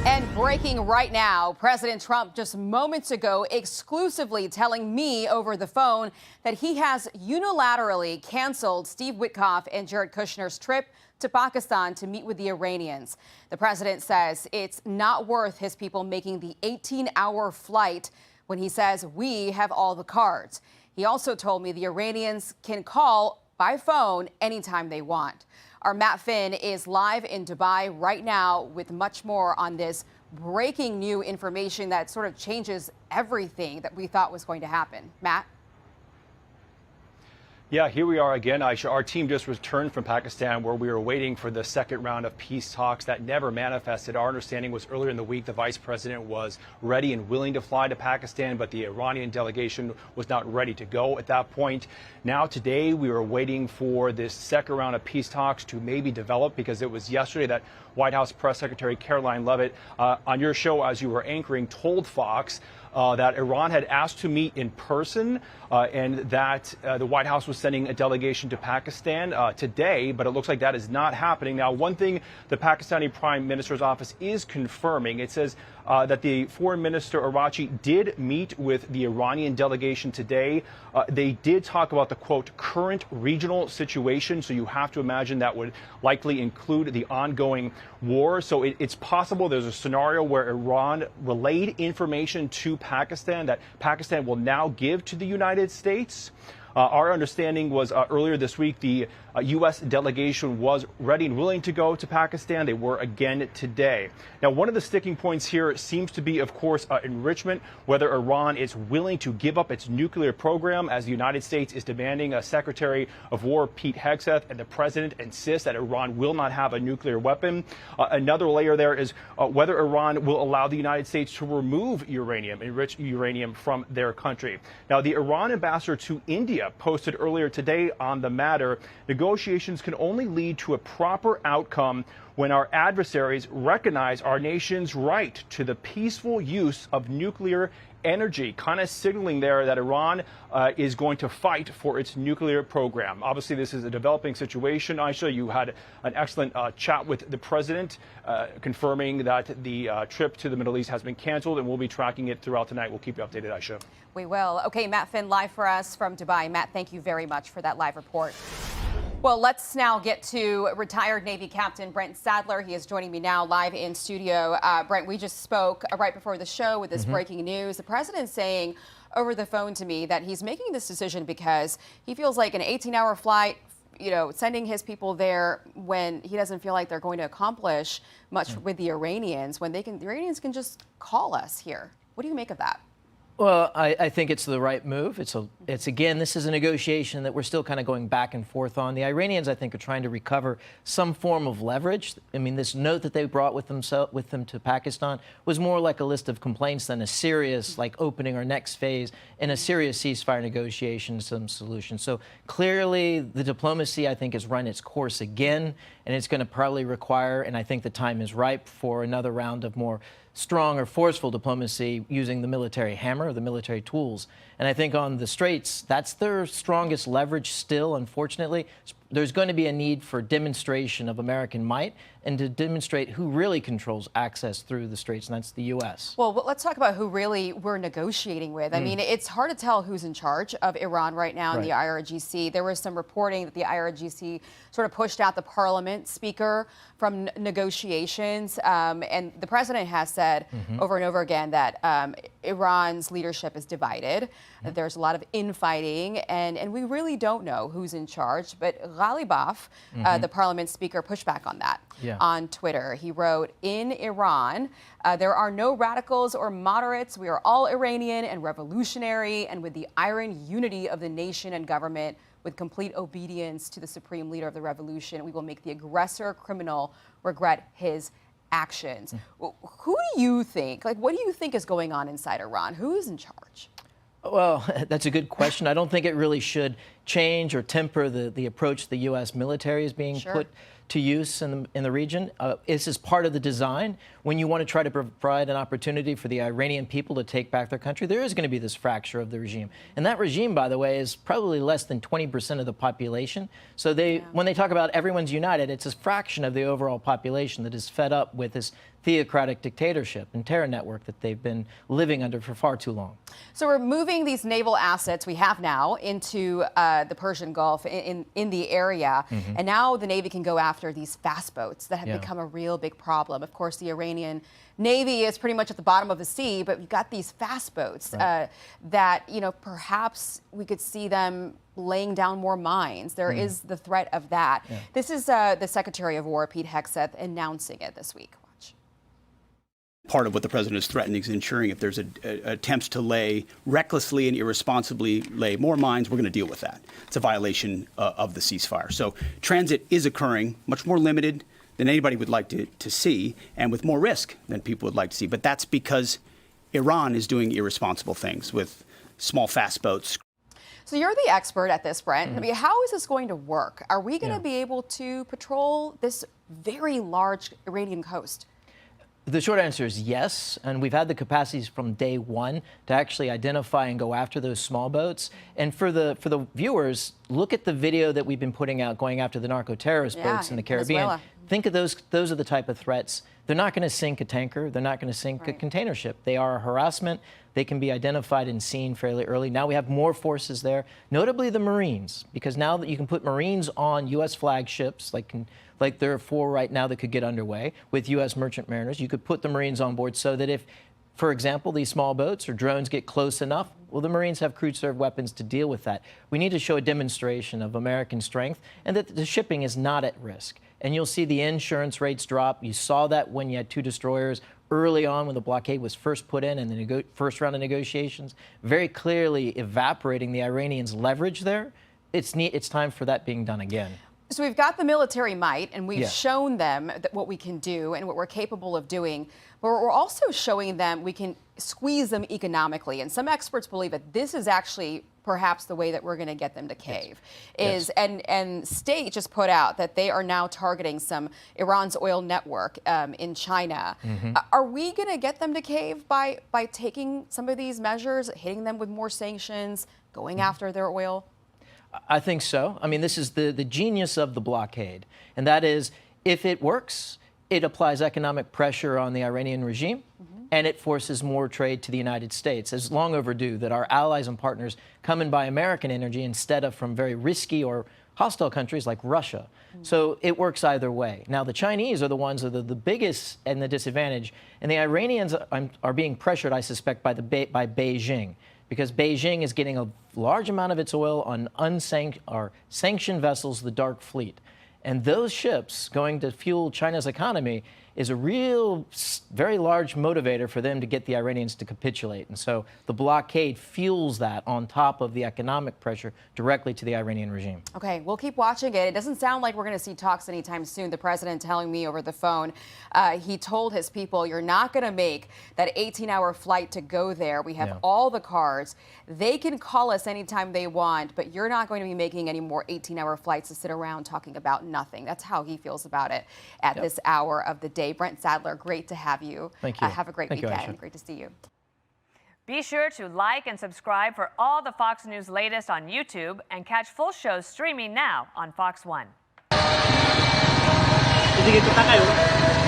And breaking right now, President Trump just moments ago exclusively telling me over the phone that he has unilaterally canceled Steve Witkoff and Jared Kushner's trip to Pakistan to meet with the Iranians. The president says it's not worth his people making the 18-hour flight when he says we have all the cards. He also told me the Iranians can call by phone anytime they want. Our Matt Finn is live in Dubai right now with much more on this breaking new information that sort of changes everything that we thought was going to happen. Matt? Yeah, here we are again, Aisha. Our team just returned from Pakistan where we were waiting for the second round of peace talks that never manifested. Our understanding was earlier in the week the vice president was ready and willing to fly to Pakistan, but the Iranian delegation was not ready to go at that point. Now today we were waiting for this second round of peace talks to maybe develop, because it was yesterday that White House Press Secretary Caroline Leavitt on your show as you were anchoring told Fox that Iran had asked to meet in person and that the White House was sending a delegation to Pakistan today, but it looks like that is not happening. Now, one thing the Pakistani Prime Minister's office is confirming, it says that the Foreign Minister Arachi did meet with the Iranian delegation today. They did talk about the, quote, current regional situation. So you have to imagine that would likely include the ongoing war. So it's possible there's a scenario where Iran relayed information to Pakistan that Pakistan will now give to the United States. Our understanding was earlier this week the U.S. delegation was ready and willing to go to Pakistan. They were again today. Now, one of the sticking points here seems to be, of course, enrichment, whether Iran is willing to give up its nuclear program, as the United States is demanding. Secretary of War Pete Hegseth and the president insist that Iran will not have a nuclear weapon. Another layer there is whether Iran will allow the United States to remove uranium, enriched uranium, from their country. Now, the Iran ambassador to India posted earlier today on the matter, negotiations can only lead to a proper outcome when our adversaries recognize our nation's right to the peaceful use of nuclear energy, kind of signaling there that Iran is going to fight for its nuclear program. Obviously, this is a developing situation. Aisha, you had an excellent chat with the president, confirming that the trip to the Middle East has been canceled, and we'll be tracking it throughout tonight. We'll keep you updated, Aisha. We will. Okay, Matt Finn, live for us from Dubai. Matt, thank you very much for that live report. Well, let's now get to retired Navy Captain Brent Sadler. He is joining me now live in studio. Brent, we just spoke right before the show with this breaking news. The president saying over the phone to me that he's making this decision because he feels like an 18-hour flight, you know, sending his people there when he doesn't feel like they're going to accomplish much with the Iranians, when the Iranians can just call us here. What do you make of that? Well, I think it's the right move. It's again, this is a negotiation that we're still kind of going back and forth on. The Iranians, I think, are trying to recover some form of leverage. I mean, this note that they brought with them to Pakistan was more like a list of complaints than a serious, like, opening our next phase in a serious ceasefire negotiation, some solution. So clearly, the diplomacy, I think, has run its course again, and it's going to probably require, and I think the time is ripe for another round of more strong or forceful diplomacy using the military hammer, the military tools. And I think on the Straits, that's their strongest leverage still, unfortunately. There's going to be a need for demonstration of American might and to demonstrate who really controls access through the Straits, and that's the U.S. Well, let's talk about who really we're negotiating with. I mean, it's hard to tell who's in charge of Iran right now in the IRGC. There was some reporting that the IRGC sort of pushed out the parliament speaker from negotiations. And the president has said over and over again that Iran's leadership is divided, that there's a lot of infighting, and we really don't know who's in charge. But Ghalibaf, the parliament speaker, pushed back on that on Twitter. He wrote, in Iran, there are no radicals or moderates. We are all Iranian and revolutionary, and with the iron unity of the nation and government, with complete obedience to the supreme leader of the revolution, we will make the aggressor criminal regret his actions. Who do you think, like, what do you think is going on inside Iran? Who is in charge? Well, that's a good question. I don't think it really should change or temper the approach the U.S. military is being put to use in the region. This is part of the design. When you want to try to provide an opportunity for the Iranian people to take back their country, there is going to be this fracture of the regime. And that regime, by the way, is probably less than 20% of the population. So when they talk about everyone's united, it's a fraction of the overall population that is fed up with this theocratic dictatorship and terror network that they've been living under for far too long. So we're moving these naval assets we have now into the Persian Gulf in the area. And now the Navy can go after these fast boats that have become a real big problem. Of course, the Iranian Navy is pretty much at the bottom of the sea, but you've got these fast boats that, you know, perhaps we could see them laying down more mines. There is the threat of that. This is the Secretary of War, Pete Hegseth, announcing it this week. Part of what the president is threatening is ensuring if there's attempts to recklessly and irresponsibly lay more mines, we're going to deal with that. It's a violation of the ceasefire. So transit is occurring, much more limited than anybody would like to see, and with more risk than people would like to see. But that's because Iran is doing irresponsible things with small, fast boats. So you're the expert at this, Brent. I mean, how is this going to work? Are we going to be able to patrol this very large Iranian coast? The short answer is yes, and we've had the capacities from day one to actually identify and go after those small boats. And for the viewers, look at the video that we've been putting out going after the narco-terrorist boats in the Caribbean. Venezuela. Think of those are the type of threats. They're not going to sink a tanker. They're not going to sink a container ship. They are a harassment. They can be identified and seen fairly early. Now we have more forces there, notably the Marines, because now that you can put Marines on U.S. flagships, like there are 4 right now that could get underway with U.S. merchant mariners, you could put the Marines on board so that if, for example, these small boats or drones get close enough, well, the Marines have crew-served weapons to deal with that. We need to show a demonstration of American strength and that the shipping is not at risk. And you'll see the insurance rates drop. You saw that when you had 2 destroyers early on when the blockade was first put in and the first round of negotiations, very clearly evaporating the Iranians' leverage there. It's time for that being done again. So we've got the military might, and we've shown them what we can do and what we're capable of doing, but we're also showing them we can squeeze them economically. And some experts believe that this is actually perhaps the way that we're going to get them to cave. And State just put out that they are now targeting some Iran's oil network in China. Are we going to get them to cave by taking some of these measures, hitting them with more sanctions, going after their oil? I think so. I mean, this is the genius of the blockade. And that is, if it works, it applies economic pressure on the Iranian regime, and it forces more trade to the United States. It's long overdue that our allies and partners come and buy American energy instead of from very risky or hostile countries like Russia. So it works either way. Now, the Chinese are the ones that are the biggest and the disadvantage, and the Iranians are being pressured, I suspect, by Beijing, because Beijing is getting a large amount of its oil on sanctioned vessels, the Dark Fleet. And those ships going to fuel China's economy is a real, very large motivator for them to get the Iranians to capitulate. And so the blockade fuels that on top of the economic pressure directly to the Iranian regime. Okay, we'll keep watching it. It doesn't sound like we're going to see talks anytime soon. The president telling me over the phone, he told his people, you're not going to make that 18-hour flight to go there. We have all the cards. They can call us anytime they want, but you're not going to be making any more 18-hour flights to sit around talking about nothing. That's how he feels about it at this hour of the day. Brent Sadler, great to have you. Thank you. Have a great weekend. Aisha. Great to see you. Be sure to like and subscribe for all the Fox News latest on YouTube and catch full shows streaming now on Fox One. Sige, kita kayo.